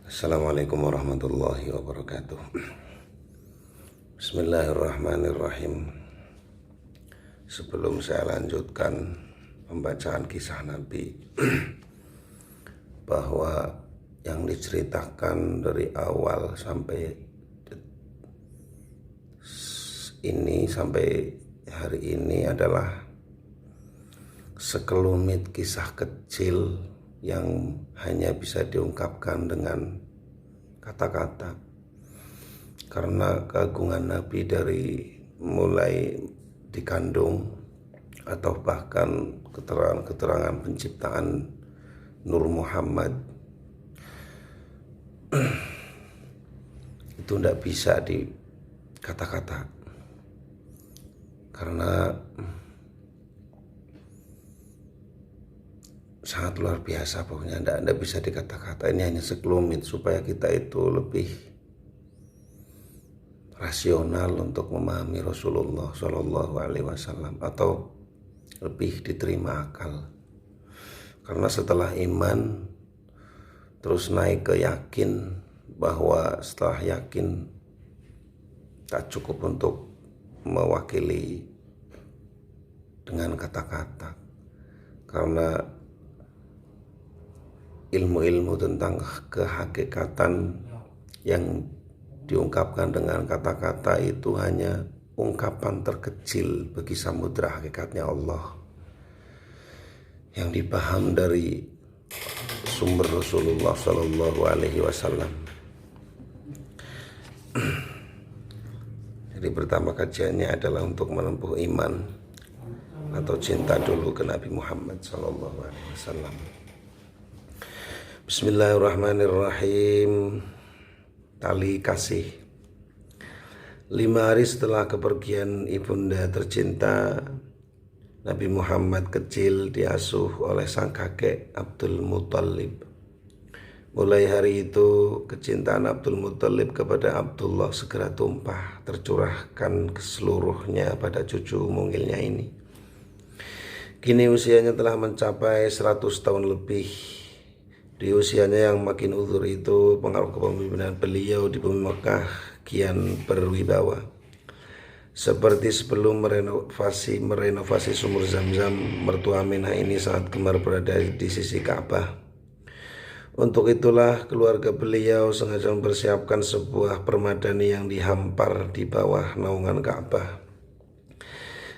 Assalamualaikum warahmatullahi wabarakatuh. Bismillahirrahmanirrahim. Sebelum saya lanjutkan pembacaan kisah Nabi, bahwa yang diceritakan dari awal sampai hari ini adalah sekelumit kisah kecil yang hanya bisa diungkapkan dengan kata-kata, karena keagungan Nabi dari mulai dikandung atau bahkan keterangan penciptaan Nur Muhammad itu tidak bisa dikata-kata, karena sangat luar biasa. Pokoknya tidak bisa dikata-kata. Ini hanya sekelumit supaya kita itu lebih rasional untuk memahami Rasulullah Shallallahu Alaihi Wasallam, atau lebih diterima akal. Karena setelah iman terus naik ke yakin, bahwa setelah yakin tak cukup untuk mewakili dengan kata-kata, karena ilmu-ilmu tentang kehakikatan yang diungkapkan dengan kata-kata itu hanya ungkapan terkecil bagi samudra hakikatnya Allah yang dipaham dari sumber Rasulullah Shallallahu Alaihi Wasallam. Jadi pertama kajiannya adalah untuk menempuh iman atau cinta dulu ke Nabi Muhammad Shallallahu Alaihi Wasallam. Bismillahirrahmanirrahim. Tali kasih. 5 hari setelah kepergian ibunda tercinta, Nabi Muhammad kecil diasuh oleh sang kakek Abdul Muthalib. Mulai hari itu kecintaan Abdul Muthalib kepada Abdullah segera tumpah, tercurahkan keseluruhnya pada cucu mungilnya ini. Kini usianya telah mencapai 100 tahun lebih. Di usianya yang makin uzur itu, pengaruh kepemimpinan beliau di bumi Mekah kian berwibawa. Seperti sebelum merenovasi sumur Zam-Zam, mertua Aminah ini sangat gemar berada di sisi Ka'bah. Untuk itulah keluarga beliau sengaja mempersiapkan sebuah permadani yang dihampar di bawah naungan Ka'bah.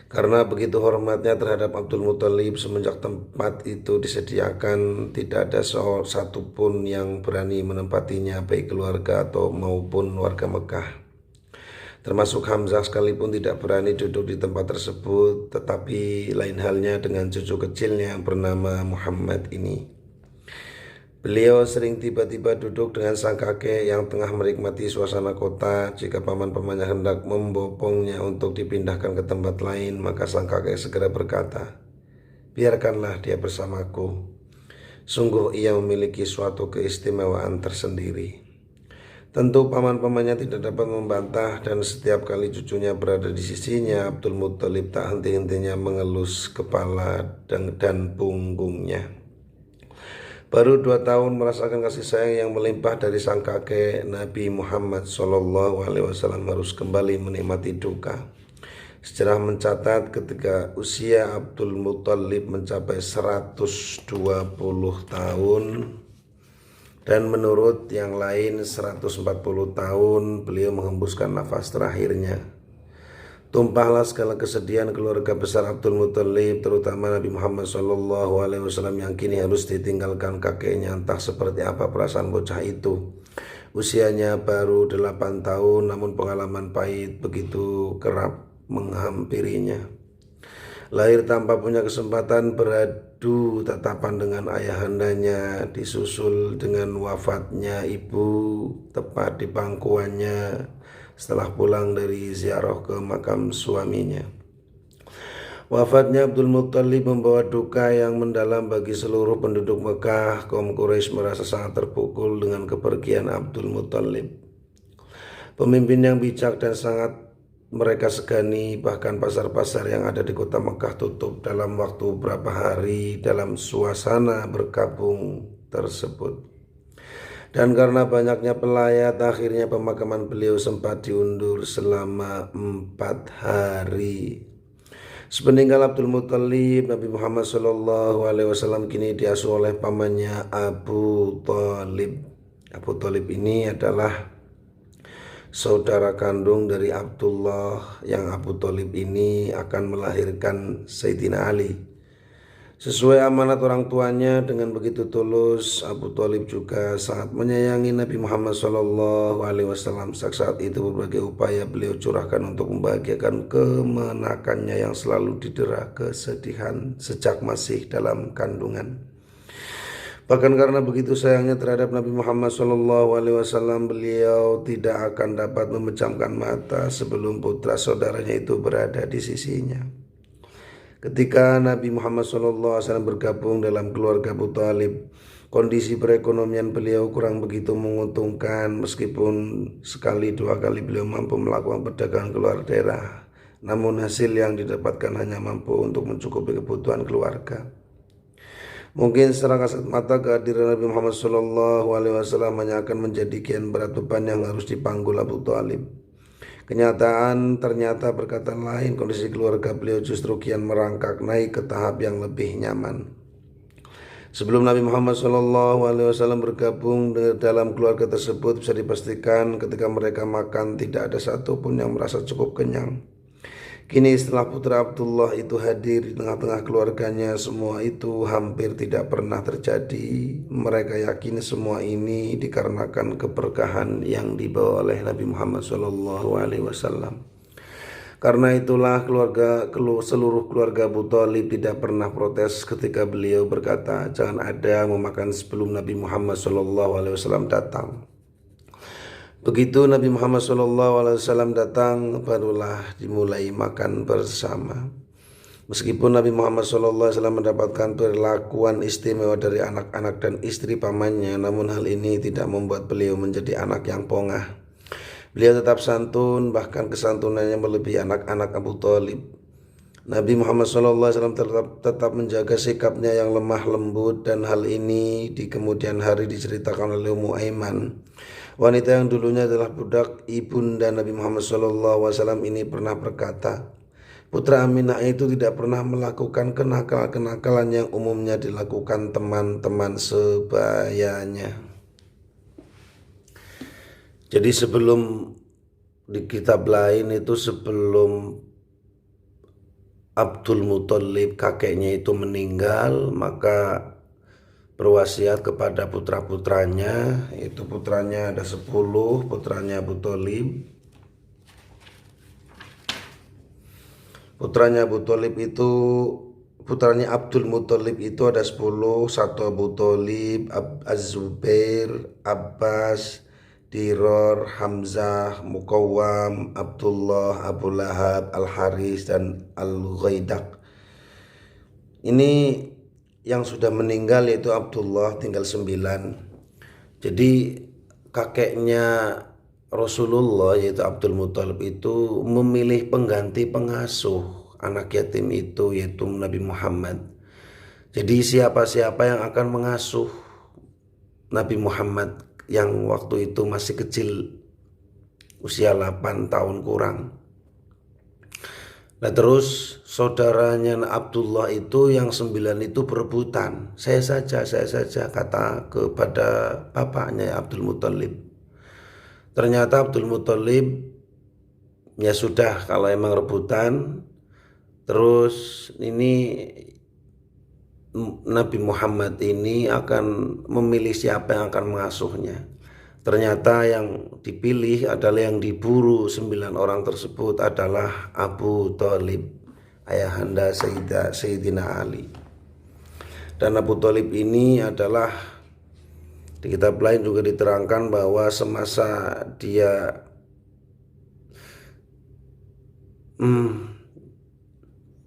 Karena begitu hormatnya terhadap Abdul Muthalib, semenjak tempat itu disediakan, tidak ada satu pun yang berani menempatinya, baik keluarga atau maupun warga Mekah. Termasuk Hamzah sekalipun tidak berani duduk di tempat tersebut. Tetapi lain halnya dengan cucu kecilnya yang bernama Muhammad ini. Beliau sering tiba-tiba duduk dengan sang kakek yang tengah menikmati suasana kota. Jika paman-pamannya hendak membopongnya untuk dipindahkan ke tempat lain, maka sang kakek segera berkata, "Biarkanlah dia bersamaku. Sungguh ia memiliki suatu keistimewaan tersendiri." Tentu paman-pamannya tidak dapat membantah, dan setiap kali cucunya berada di sisinya, Abdul Muthalib tak henti-hentinya mengelus kepala dan punggungnya. Baru 2 tahun merasakan kasih sayang yang melimpah dari sang kakek, Nabi Muhammad Shallallahu Alaihi Wasallam harus kembali menikmati duka. Sejarah mencatat ketika usia Abdul Muthalib mencapai 120 tahun, dan menurut yang lain 140 tahun, beliau menghembuskan nafas terakhirnya. Tumpahlah segala kesedihan keluarga besar Abdul Muthalib, terutama Nabi Muhammad Shallallahu Alaihi Wasallam yang kini harus ditinggalkan kakeknya. Entah seperti apa perasaan bocah itu. Usianya baru 8 tahun, namun pengalaman pahit begitu kerap menghampirinya. Lahir tanpa punya kesempatan beradu tatapan dengan ayahandanya, disusul dengan wafatnya ibu tepat di pangkuannya setelah pulang dari ziarah ke makam suaminya. Wafatnya Abdul Muthalib membawa duka yang mendalam bagi seluruh penduduk Mekah. Kaum Quraisy merasa sangat terpukul dengan kepergian Abdul Muthalib. Pemimpin yang bijak dan sangat mereka segani, bahkan pasar-pasar yang ada di kota Mekah tutup dalam waktu beberapa hari dalam suasana berkabung tersebut. Dan karena banyaknya pelayat, akhirnya pemakaman beliau sempat diundur selama 4 hari. Sepeninggal Abdul Muthalib, Nabi Muhammad SAW kini diasuh oleh pamannya Abu Thalib. Abu Thalib ini adalah saudara kandung dari Abdullah, yang Abu Thalib ini akan melahirkan Sayyidina Ali. Sesuai amanat orang tuanya, dengan begitu tulus Abu Thalib juga sangat menyayangi Nabi Muhammad SAW. Saat itu berbagai upaya beliau curahkan untuk membahagiakan kemenakannya yang selalu didera kesedihan sejak masih dalam kandungan. Bahkan karena begitu sayangnya terhadap Nabi Muhammad SAW, beliau tidak akan dapat memejamkan mata sebelum putra saudaranya itu berada di sisinya. Ketika Nabi Muhammad SAW bergabung dalam keluarga Abu Thalib, kondisi perekonomian beliau kurang begitu menguntungkan. Meskipun sekali dua kali beliau mampu melakukan perdagangan keluar daerah, namun hasil yang didapatkan hanya mampu untuk mencukupi kebutuhan keluarga. Mungkin secara kasat mata kehadiran Nabi Muhammad SAW hanya akan menjadi kian berat beban yang harus dipanggul Abu Thalib. Kenyataan ternyata berkata lain. Kondisi keluarga beliau justru kian merangkak naik ke tahap yang lebih nyaman. Sebelum Nabi Muhammad SAW bergabung dalam keluarga tersebut, bisa dipastikan ketika mereka makan tidak ada satupun yang merasa cukup kenyang. Kini setelah putra Abdullah itu hadir di tengah-tengah keluarganya, semua itu hampir tidak pernah terjadi. Mereka yakin semua ini dikarenakan keberkahan yang dibawa oleh Nabi Muhammad SAW. Karena itulah seluruh keluarga Abu Thalib tidak pernah protes ketika beliau berkata, "Jangan ada yang memakan sebelum Nabi Muhammad SAW datang." Begitu Nabi Muhammad SAW datang, barulah dimulai makan bersama. Meskipun Nabi Muhammad SAW mendapatkan perlakuan istimewa dari anak-anak dan istri pamannya, namun hal ini tidak membuat beliau menjadi anak yang pongah. Beliau tetap santun, bahkan kesantunannya melebihi anak-anak Abu Thalib. Nabi Muhammad SAW tetap menjaga sikapnya yang lemah lembut, dan hal ini di kemudian hari diceritakan oleh Ummu Aiman. Wanita yang dulunya adalah budak ibunda Nabi Muhammad SAW ini pernah berkata, putra Aminah itu tidak pernah melakukan kenakalan yang umumnya dilakukan teman-teman sebayanya. Jadi sebelum di kitab lain itu, sebelum Abdul Muthalib kakeknya itu meninggal, maka berwasiat kepada putra-putranya. Itu putranya ada 10, putranya Abu Thalib. Putranya Abdul Muthalib itu ada 10. Satu Abu Thalib, Az-Zubair, Abbas, Diror, Hamzah, Muqawwam, Abdullah, Abu Lahab, Al-Haris, dan Al-Ghaidak. Ini yang sudah meninggal yaitu Abdullah, tinggal 9. Jadi kakeknya Rasulullah yaitu Abdul Muthalib itu memilih pengganti pengasuh anak yatim itu, yaitu Nabi Muhammad. Jadi siapa-siapa yang akan mengasuh Nabi Muhammad yang waktu itu masih kecil, usia 8 tahun kurang. Nah terus saudaranya Abdullah itu yang 9 itu berebutan. Saya saja kata kepada bapaknya Abdul Muthalib. Ternyata Abdul Muthalib ya sudah, kalau emang rebutan, terus ini Nabi Muhammad ini akan memilih siapa yang akan mengasuhnya. Ternyata yang dipilih adalah, yang diburu 9 orang tersebut adalah Abu Thalib, ayahanda Sayyidina Ali. Dan Abu Thalib ini adalah, di kitab lain juga diterangkan bahwa semasa dia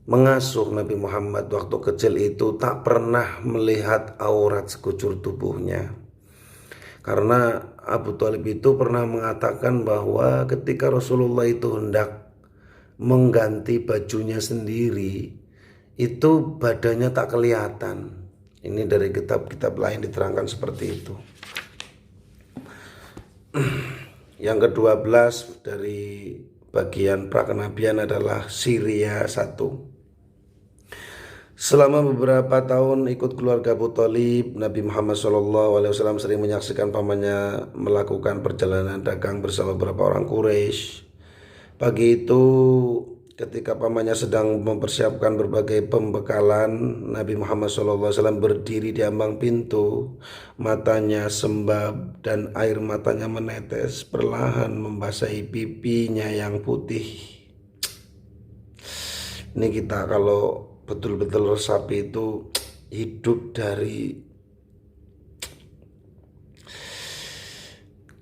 mengasuh Nabi Muhammad waktu kecil itu tak pernah melihat aurat sekujur tubuhnya. Karena Abu Thalib itu pernah mengatakan bahwa ketika Rasulullah itu hendak mengganti bajunya sendiri, itu badannya tak kelihatan. Ini dari kitab-kitab lain diterangkan seperti itu. Yang ke-12 dari bagian prakenabian adalah Syria 1. Selama beberapa tahun ikut keluarga Abu Thalib, Nabi Muhammad SAW sering menyaksikan pamannya melakukan perjalanan dagang bersama beberapa orang Quraisy. Pagi itu, ketika pamannya sedang mempersiapkan berbagai pembekalan, Nabi Muhammad SAW berdiri di ambang pintu. Matanya sembab dan air matanya menetes, perlahan membasahi pipinya yang putih. Ini kita kalau betul-betul resapi itu hidup dari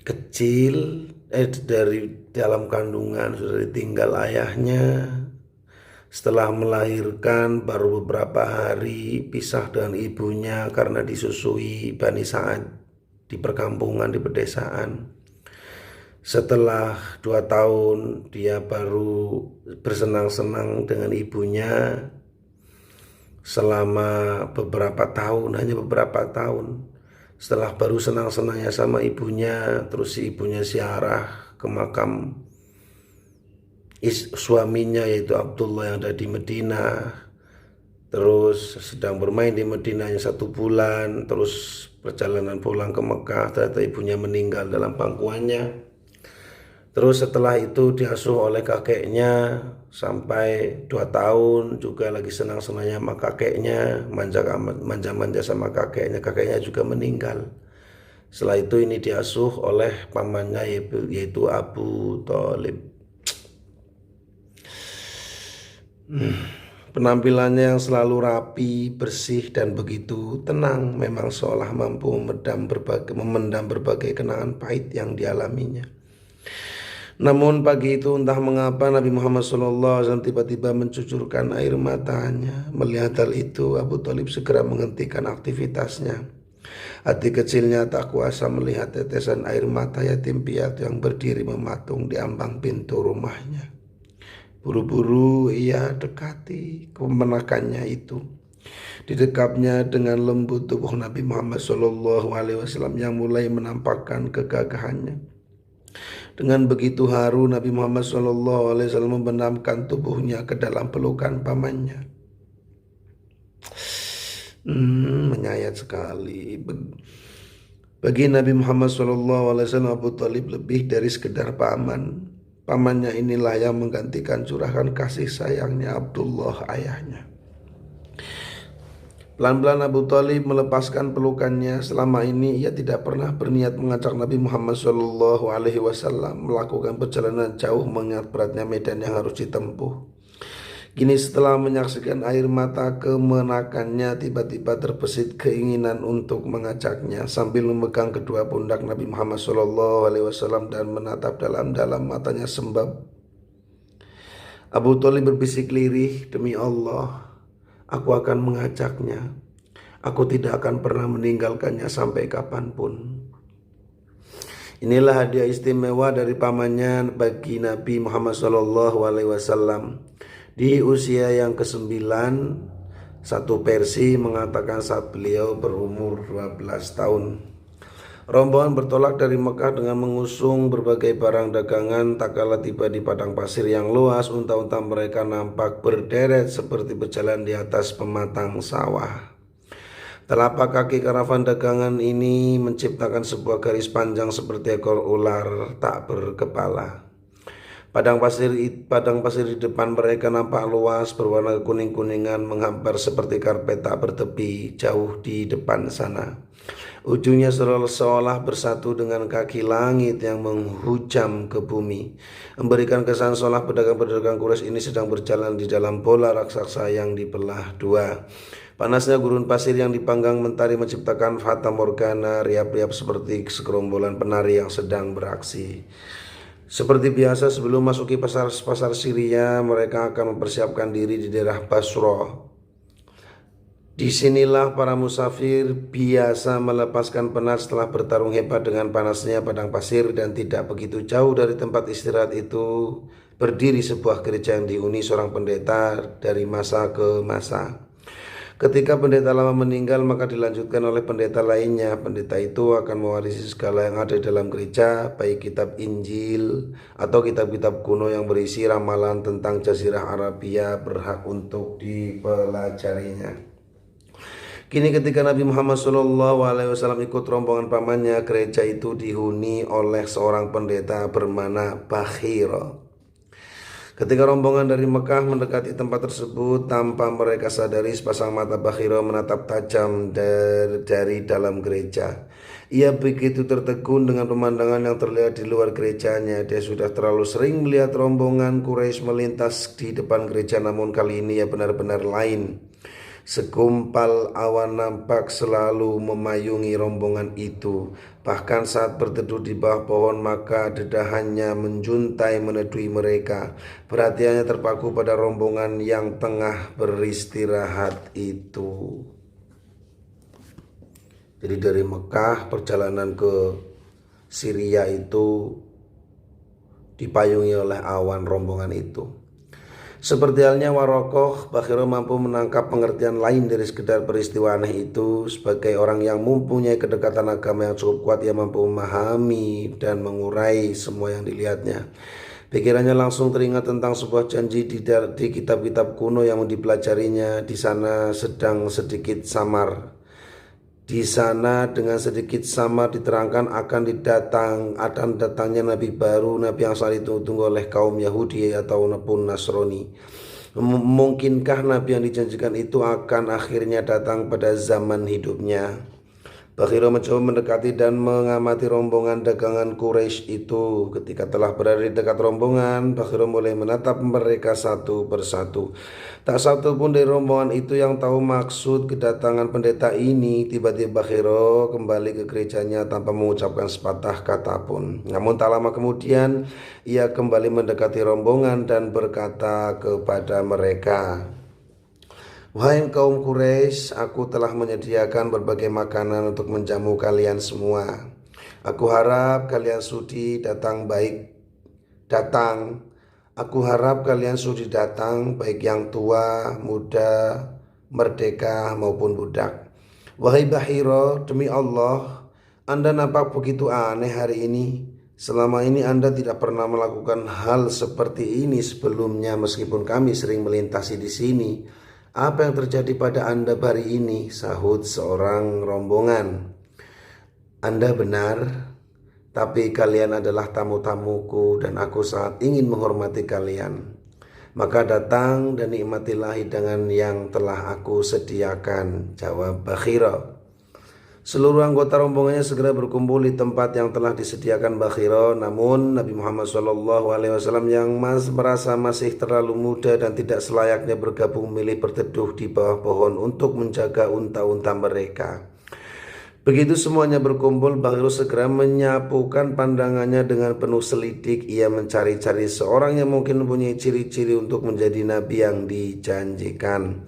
kecil, dari dalam kandungan sudah ditinggal ayahnya. Setelah melahirkan baru beberapa hari pisah dengan ibunya karena disusui Bani Sa'ad di perkampungan, di pedesaan. Setelah 2 tahun dia baru bersenang-senang dengan ibunya selama beberapa tahun, hanya beberapa tahun. Setelah baru senang-senangnya sama ibunya, terus si ibunya ziarah ke makam suaminya yaitu Abdullah yang ada di Madinah. Terus sedang bermain di Madinah 1 bulan, terus perjalanan pulang ke Mekah, ternyata ibunya meninggal dalam pangkuannya. Terus setelah itu diasuh oleh kakeknya sampai 2 tahun, juga lagi senang-senangnya sama kakeknya, manja-manja sama kakeknya juga meninggal. Setelah itu ini diasuh oleh pamannya yaitu Abu Thalib. Penampilannya yang selalu rapi, bersih dan begitu tenang memang seolah mampu memendam berbagai kenangan pahit yang dialaminya. Namun pagi itu entah mengapa Nabi Muhammad SAW tiba-tiba mencucurkan air matanya. Melihat hal itu, Abu Thalib segera menghentikan aktivitasnya. Hati kecilnya tak kuasa melihat tetesan air mata yatim piatu yang berdiri mematung di ambang pintu rumahnya. Buru-buru ia dekati kemenakannya itu. Didekapnya dengan lembut tubuh Nabi Muhammad SAW yang mulai menampakkan kegagahannya. Dengan begitu haru Nabi Muhammad SAW membenamkan tubuhnya ke dalam pelukan pamannya. Menyayat sekali. Bagi Nabi Muhammad SAW, Abu Thalib lebih dari sekedar paman. Pamannya inilah yang menggantikan curahan kasih sayangnya Abdullah ayahnya. Pelan-pelan Abu Thalib melepaskan pelukannya. Selama ini ia tidak pernah berniat mengajak Nabi Muhammad SAW melakukan perjalanan jauh mengingat beratnya medan yang harus ditempuh. Kini setelah menyaksikan air mata kemenakannya, tiba-tiba terbesit keinginan untuk mengajaknya sambil memegang kedua pundak Nabi Muhammad SAW dan menatap dalam-dalam matanya sembab. Abu Thalib berbisik lirih, "Demi Allah, aku akan mengajaknya. Aku tidak akan pernah meninggalkannya sampai kapanpun." Inilah hadiah istimewa dari pamannya bagi Nabi Muhammad SAW. Di usia yang ke-9, satu versi mengatakan saat beliau berumur 12 tahun. Rombongan bertolak dari Mekah dengan mengusung berbagai barang dagangan. Tak kala tiba di padang pasir yang luas, unta-unta mereka nampak berderet seperti berjalan di atas pematang sawah. Telapak kaki karavan dagangan ini menciptakan sebuah garis panjang seperti ekor ular tak berkepala. Padang pasir di depan mereka nampak luas, berwarna kuning-kuningan, menghampar seperti karpet tak bertepi jauh di depan sana. Ujungnya seolah bersatu dengan kaki langit yang menghujam ke bumi, memberikan kesan seolah pedagang-pedagang Quraisy ini sedang berjalan di dalam bola raksasa yang dibelah 2. Panasnya gurun pasir yang dipanggang mentari menciptakan fata morgana, riap-riap seperti segerombolan penari yang sedang beraksi. Seperti biasa sebelum masuki pasar Syria, mereka akan mempersiapkan diri di daerah Basra. Disinilah para musafir biasa melepaskan penat setelah bertarung hebat dengan panasnya padang pasir, dan tidak begitu jauh dari tempat istirahat itu berdiri sebuah gereja yang dihuni seorang pendeta dari masa ke masa. Ketika pendeta lama meninggal, maka dilanjutkan oleh pendeta lainnya. Pendeta itu akan mewarisi segala yang ada di dalam gereja, baik kitab Injil atau kitab-kitab kuno yang berisi ramalan tentang Jazirah Arabia, berhak untuk dipelajarinya. Kini ketika Nabi Muhammad SAW ikut rombongan pamannya, gereja itu dihuni oleh seorang pendeta bernama Bakhira. Ketika rombongan dari Mekah mendekati tempat tersebut, tanpa mereka sadari sepasang mata Bakhira menatap tajam dari dalam gereja. Ia begitu tertegun dengan pemandangan yang terlihat di luar gerejanya. Dia sudah terlalu sering melihat rombongan Quraisy melintas di depan gereja, namun kali ini ia benar-benar lain. Segumpal awan nampak selalu memayungi rombongan itu. Bahkan saat berteduh di bawah pohon, maka dedahannya menjuntai meneduhi mereka. Perhatiannya terpaku pada rombongan yang tengah beristirahat itu. Jadi dari Mekah perjalanan ke Syria itu dipayungi oleh awan rombongan itu. Seperti halnya Warokoh, Bakhira mampu menangkap pengertian lain dari sekedar peristiwa aneh itu. Sebagai orang yang mempunyai kedekatan agama yang cukup kuat, ia mampu memahami dan mengurai semua yang dilihatnya. Pikirannya langsung teringat tentang sebuah janji di kitab-kitab kuno yang dipelajarinya. Di sana dengan sedikit samar diterangkan akan datangnya nabi baru, nabi yang saat itu ditunggu oleh kaum Yahudi ataupun Nasrani. Mungkinkah nabi yang dijanjikan itu akan akhirnya datang pada zaman hidupnya? Bakhira mencoba mendekati dan mengamati rombongan dagangan Quraisy itu. Ketika telah berada di dekat rombongan, Bakhira mulai menatap mereka satu persatu. Tak satu pun dari rombongan itu yang tahu maksud kedatangan pendeta ini. Tiba-tiba Bakhira kembali ke gerejanya tanpa mengucapkan sepatah kata pun. Namun tak lama kemudian ia kembali mendekati rombongan dan berkata kepada mereka, "Wahai kaum Quraisy, aku telah menyediakan berbagai makanan untuk menjamu kalian semua. Aku harap kalian sudi datang, baik yang tua, muda, merdeka maupun budak. Wahai Bakhira, demi Allah, Anda nampak begitu aneh hari ini. Selama ini Anda tidak pernah melakukan hal seperti ini sebelumnya, meskipun kami sering melintasi di sini. Apa yang terjadi pada Anda hari ini?" sahut seorang rombongan. "Anda benar, tapi kalian adalah tamu-tamuku dan aku sangat ingin menghormati kalian. Maka datang dan nikmatilah hidangan yang telah aku sediakan," jawab Bakhira. Seluruh anggota rombongannya segera berkumpul di tempat yang telah disediakan Bakhira. Namun Nabi Muhammad SAW yang merasa masih terlalu muda dan tidak selayaknya bergabung, memilih berteduh di bawah pohon untuk menjaga unta-unta mereka. Begitu semuanya berkumpul, Bakhira segera menyapukan pandangannya dengan penuh selidik. Ia mencari-cari seorang yang mungkin mempunyai ciri-ciri untuk menjadi nabi yang dijanjikan.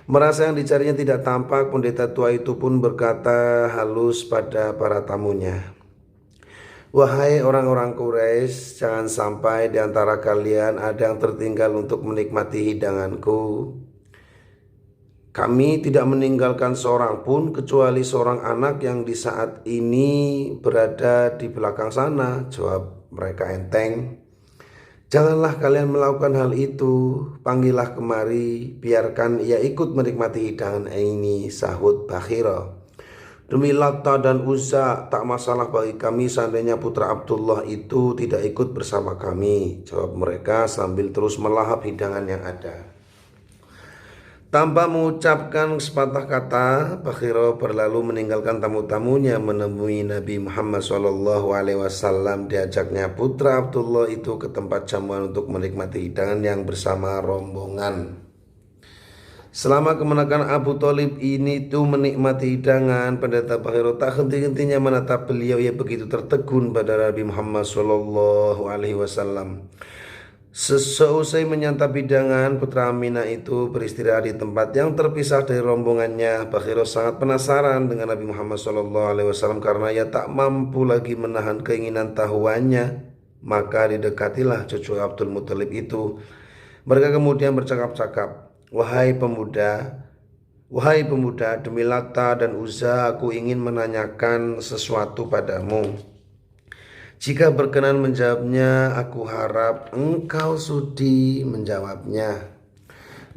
Merasa yang dicarinya tidak tampak, pendeta tua itu pun berkata halus pada para tamunya, "Wahai orang-orang Quraisy, jangan sampai di antara kalian ada yang tertinggal untuk menikmati hidanganku. Kami tidak meninggalkan seorang pun kecuali seorang anak yang di saat ini berada di belakang sana," jawab mereka enteng. "Janganlah kalian melakukan hal itu. Panggillah kemari, biarkan ia ikut menikmati hidangan ini," sahut Bakhira. "Demi Lata dan Uzza, tak masalah bagi kami seandainya putra Abdullah itu tidak ikut bersama kami," jawab mereka sambil terus melahap hidangan yang ada. Tanpa mengucapkan sepatah kata, Bakhira berlalu meninggalkan tamu-tamunya menemui Nabi Muhammad SAW. Diajaknya putra Abdullah itu ke tempat jamuan untuk menikmati hidangan yang bersama rombongan. Selama kemenakan Abu Thalib ini tuh menikmati hidangan, pendeta Bakhira tak henti-hentinya menatap beliau. Ia begitu tertegun pada Nabi Muhammad SAW. Seusai menyantap hidangan, putra Aminah itu beristirahat di tempat yang terpisah dari rombongannya. Bakhira sangat penasaran dengan Nabi Muhammad SAW karena ia tak mampu lagi menahan keinginan tahuannya. Maka didekatilah cucu Abdul Muthalib itu. Mereka kemudian bercakap-cakap, "Wahai pemuda, Wahai pemuda, demi Lata dan Uzza aku ingin menanyakan sesuatu padamu. Jika berkenan menjawabnya, aku harap engkau sudi menjawabnya.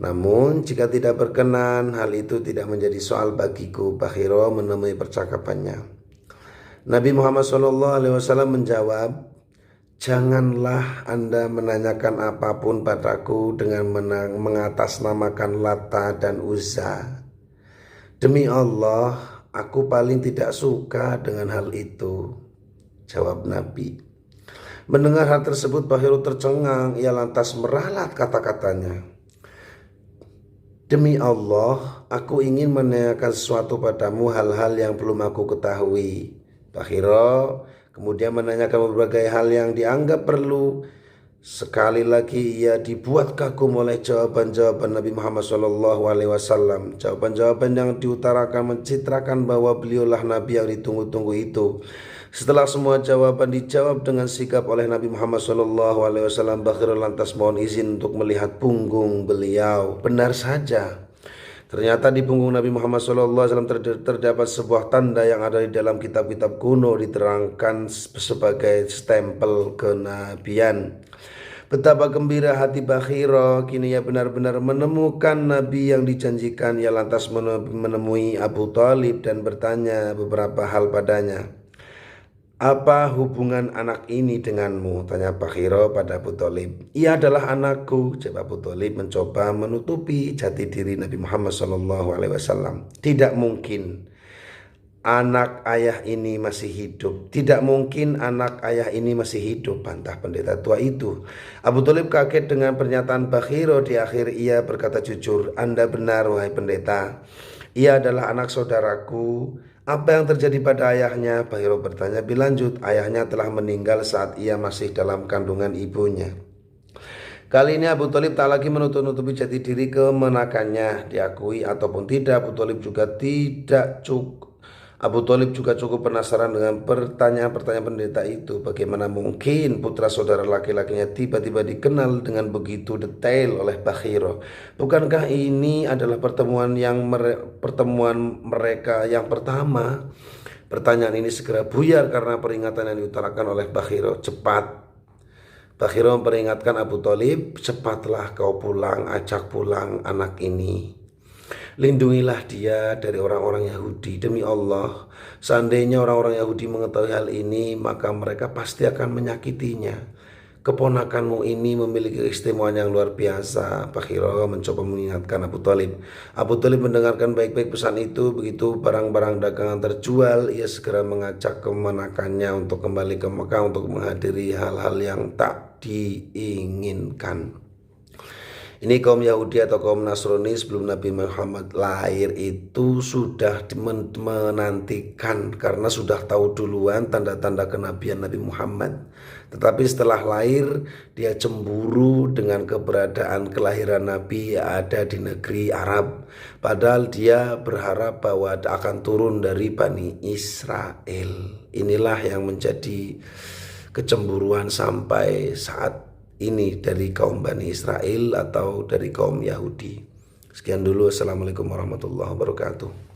Namun jika tidak berkenan, hal itu tidak menjadi soal bagiku. Bakhira menemui percakapannya. Nabi Muhammad SAW menjawab, janganlah Anda menanyakan apapun padaku dengan mengatasnamakan Lata dan Uzza. Demi Allah, aku paling tidak suka dengan hal itu, jawab Nabi. Mendengar hal tersebut, Bakhira tercengang. Ia lantas meralat kata-katanya. Demi Allah, aku ingin menanyakan sesuatu padamu, hal-hal yang belum aku ketahui. Bakhira kemudian menanyakan berbagai hal yang dianggap perlu. Sekali lagi ia dibuat kagum oleh jawaban-jawaban Nabi Muhammad SAW. Jawaban-jawaban yang diutarakan mencitrakan bahwa beliaulah Nabi yang ditunggu-tunggu itu. Setelah semua jawaban dijawab dengan sigap oleh Nabi Muhammad SAW, Bakhira lantas mohon izin untuk melihat punggung beliau. Benar saja, ternyata di punggung Nabi Muhammad SAW terdapat sebuah tanda yang ada di dalam kitab-kitab kuno, diterangkan sebagai stempel kenabian. Betapa gembira hati Bakhira, kini ia benar-benar menemukan Nabi yang dijanjikan. Ia lantas menemui Abu Thalib dan bertanya beberapa hal padanya. Apa hubungan anak ini denganmu? Tanya Bakhira pada Abu Thalib. Ia adalah anakku, jawab Abu Thalib mencoba menutupi jati diri Nabi Muhammad SAW. Tidak mungkin anak ayah ini masih hidup. Tidak mungkin anak ayah ini masih hidup, bantah pendeta tua itu. Abu Thalib kaget dengan pernyataan Bakhira. Di akhir ia berkata jujur, Anda benar wahai pendeta. Ia adalah anak saudaraku. Apa yang terjadi pada ayahnya? Bakhira bertanya. Lanjut, ayahnya telah meninggal saat ia masih dalam kandungan ibunya. Kali ini Abu Thalib tak lagi menutup-nutupi jati diri kemenakannya. Diakui ataupun tidak, Abu Thalib juga cukup penasaran dengan pertanyaan-pertanyaan pendeta itu. Bagaimana mungkin putra saudara laki-lakinya tiba-tiba dikenal dengan begitu detail oleh Bakhira? Bukankah ini adalah pertemuan mereka yang pertama? Pertanyaan ini segera buyar karena peringatan yang diutarakan oleh Bakhira. Cepat. Bakhira memperingatkan Abu Thalib, cepatlah kau pulang, ajak pulang anak ini. Lindungilah dia dari orang-orang Yahudi. Demi Allah, seandainya orang-orang Yahudi mengetahui hal ini, maka mereka pasti akan menyakitinya. Keponakanmu ini memiliki keistimewaan yang luar biasa. Bakhira mencoba mengingatkan Abu Thalib. Abu Thalib mendengarkan baik-baik pesan itu. Begitu barang-barang dagangan terjual, ia segera mengajak kemenakannya untuk kembali ke Mekah untuk menghadiri hal-hal yang tak diinginkan. Ini kaum Yahudi atau kaum Nasrani sebelum Nabi Muhammad lahir itu sudah menantikan karena sudah tahu duluan tanda-tanda kenabian Nabi Muhammad. Tetapi setelah lahir dia cemburu dengan keberadaan kelahiran Nabi ada di negeri Arab. Padahal dia berharap bahwa akan turun dari Bani Israel. Inilah yang menjadi kecemburuan sampai saat ini dari kaum Bani Israel atau dari kaum Yahudi. Sekian dulu. Assalamualaikum warahmatullahi wabarakatuh.